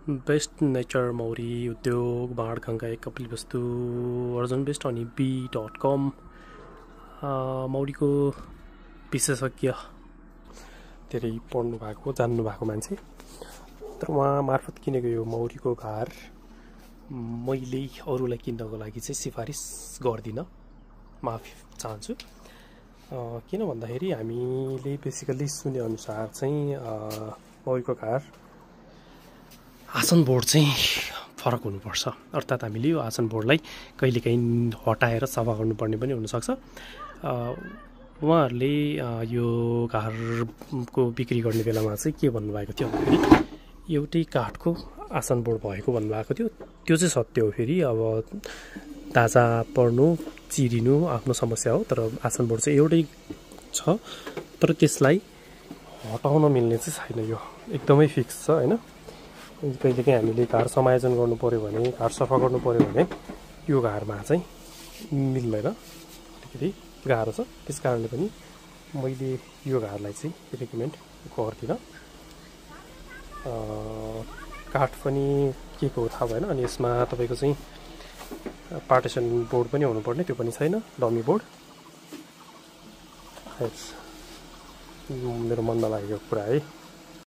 Best nature मौरी उद्योग बाणगङ्गा एक कपिलवस्तु अर्जुन बेस्ट अनि बी.com मौरीको विशेषज्ञ धेरै पढ्नु भएको जान्नु भएको मान्छे। तर उहाँ मार्फत किनेको यो मौरीको घर मैले अरूलाई किन्नको लागि चाहिँ सिफारिस गर्दिनँ, माफी चाहन्छु। किन भन्दाखेरि हामीले बेसिकली सुने अनुसार चाहिँ मौरीको घर आसन बोर्ड चाहिँ फरक हुनुपर्छ, अर्थात् हामीले यो आसन बोर्डलाई कहिलेकाहीँ हटाएर सफा गर्नुपर्ने पनि हुनसक्छ। उहाँहरूले यो घरको बिक्री गर्ने बेलामा चाहिँ के भन्नुभएको थियो भन्दाखेरि एउटै काठको आसन बोर्ड भएको भन्नुभएको थियो। त्यो चाहिँ सत्य हो। फेरि अब ताजा पर्नु चिरिनु आफ्नो समस्या हो, तर आसन बोर्ड चाहिँ एउटै छ, तर त्यसलाई हटाउन मिल्ने चाहिँ छैन। यो एकदमै फिक्स छ होइन। कहिलेकाहीँ हामीले घर समायोजन गर्नु पऱ्यो भने, घर सफा गर्नु पऱ्यो भने यो घरमा चाहिँ मिल्दैन, अलिकति गाह्रो छ। त्यस कारणले पनि मैले यो घरलाई चाहिँ रेकमेन्ड गर्दिनँ। काठ पनि के को थाहा भएन। अनि यसमा तपाईँको चाहिँ पार्टिसन बोर्ड पनि हुनुपर्ने, त्यो पनि छैन, डमी बोर्ड। मेरो मन नलागेको कुरा है।